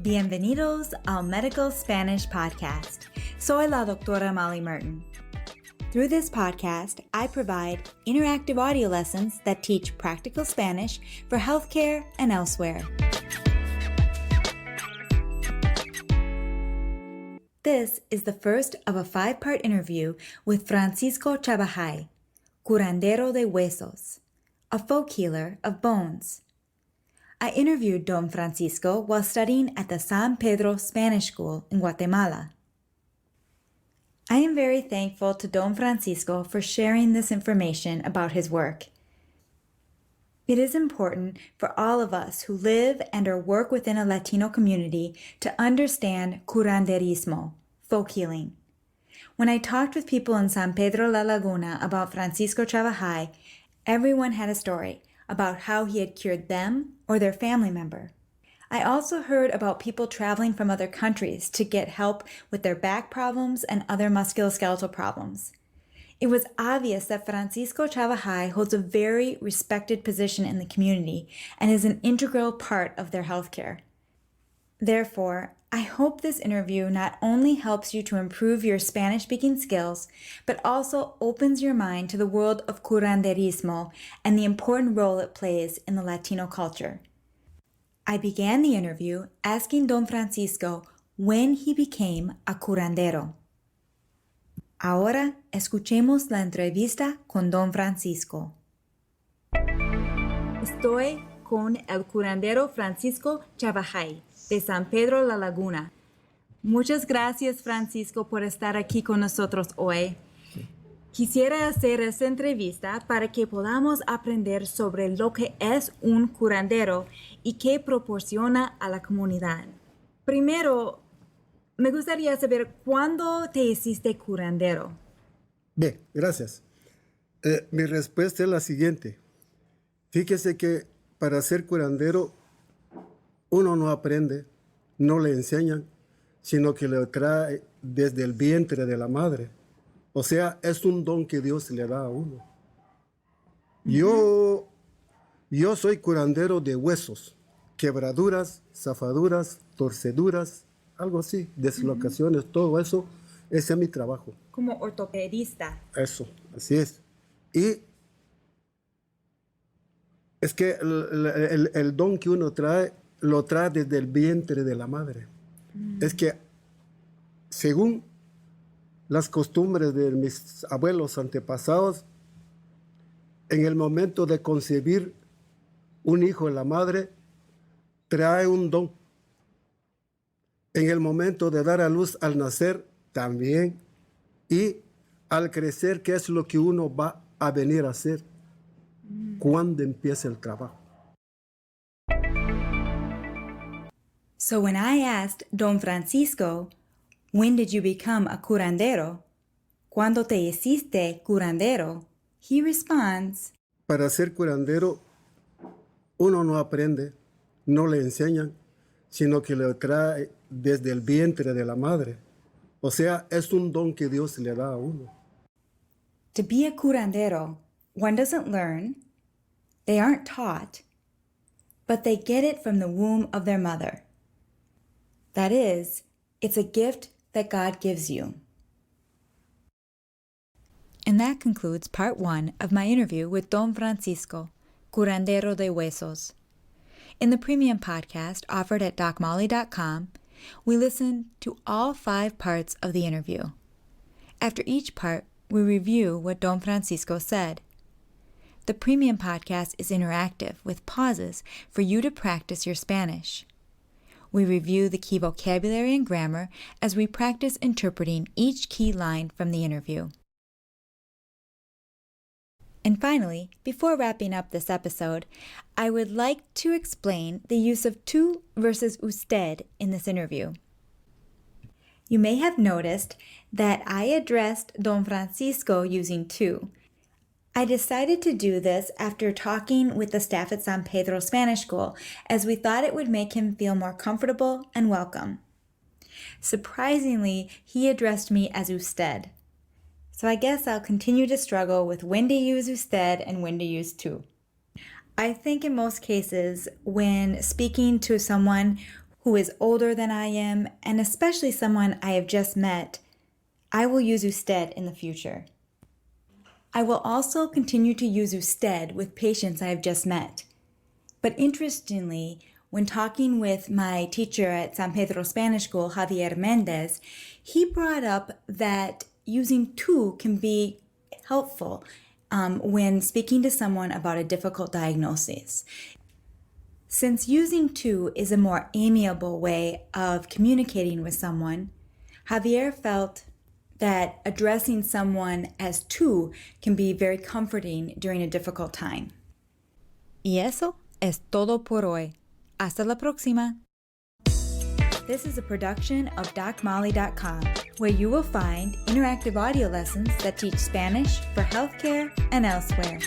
Bienvenidos al Medical Spanish Podcast. Soy la doctora Molly Merton. Through this podcast, I provide interactive audio lessons that teach practical Spanish for healthcare and elsewhere. This is the first of a 5-part interview with Francisco Chavajay, curandero de huesos, a folk healer of bones. I interviewed Don Francisco while studying at the San Pedro Spanish School in Guatemala. I am very thankful to Don Francisco for sharing this information about his work. It is important for all of us who live and or work within a Latino community to understand curanderismo, folk healing. When I talked with people in San Pedro La Laguna about Francisco Chavajay, everyone had a story about how he had cured them or their family member. I also heard about people traveling from other countries to get help with their back problems and other musculoskeletal problems. It was obvious that Francisco Chavajay holds a very respected position in the community and is an integral part of their healthcare. Therefore, I hope this interview not only helps you to improve your Spanish-speaking skills, but also opens your mind to the world of curanderismo and the important role it plays in the Latino culture. I began the interview asking Don Francisco when he became a curandero. Ahora escuchemos la entrevista con Don Francisco. Estoy con el curandero Francisco Chavajay de San Pedro La Laguna. Muchas gracias, Francisco, por estar aquí con nosotros hoy. Quisiera hacer esta entrevista para que podamos aprender sobre lo que es un curandero y qué proporciona a la comunidad. Primero, me gustaría saber cuándo te hiciste curandero. Bien, gracias. Mi respuesta es la siguiente. Fíjese que para ser curandero uno no aprende, no le enseñan, sino que lo trae desde el vientre de la madre. O sea, es un don que Dios le da a uno. Yo soy curandero de huesos, quebraduras, zafaduras, torceduras, algo así, deslocaciones, todo eso, ese es mi trabajo. Como ortopedista. Eso, así es. Y es que el don que uno trae, lo trae desde el vientre de la madre. Es que, según las costumbres de mis abuelos antepasados, en el momento de concebir un hijo en la madre, trae un don. En el momento de dar a luz al nacer, también. Y al crecer, ¿qué es lo que uno va a venir a hacer cuando empiece el trabajo? So when I asked Don Francisco, when did you become a curandero? ¿Cuándo te hiciste curandero? He responds, para ser curandero, uno no aprende, no le enseñan, sino que lo trae desde el vientre de la madre. O sea, es un don que Dios le da a uno. To be a curandero, one doesn't learn, they aren't taught, but they get it from the womb of their mother. That is, it's a gift that God gives you. And that concludes part 1 of my interview with Don Francisco, curandero de huesos. In the premium podcast offered at docmolly.com, we listen to all 5 parts of the interview. After each part, we review what Don Francisco said. The premium podcast is interactive with pauses for you to practice your Spanish. We review the key vocabulary and grammar as we practice interpreting each key line from the interview. And finally, before wrapping up this episode, I would like to explain the use of tú versus usted in this interview. You may have noticed that I addressed Don Francisco using tú. I decided to do this after talking with the staff at San Pedro Spanish School, as we thought it would make him feel more comfortable and welcome. Surprisingly, he addressed me as usted. So I guess I'll continue to struggle with when to use usted and when to use tú. I think in most cases, when speaking to someone who is older than I am, and especially someone I have just met, I will use usted in the future. I will also continue to use usted with patients I have just met. But interestingly, when talking with my teacher at San Pedro Spanish School, Javier Mendez, he brought up that using tú can be helpful when speaking to someone about a difficult diagnosis. Since using tú is a more amiable way of communicating with someone, Javier felt that addressing someone as tú can be very comforting during a difficult time. Y eso es todo por hoy. Hasta la próxima. This is a production of DocMolly.com, where you will find interactive audio lessons that teach Spanish for healthcare and elsewhere.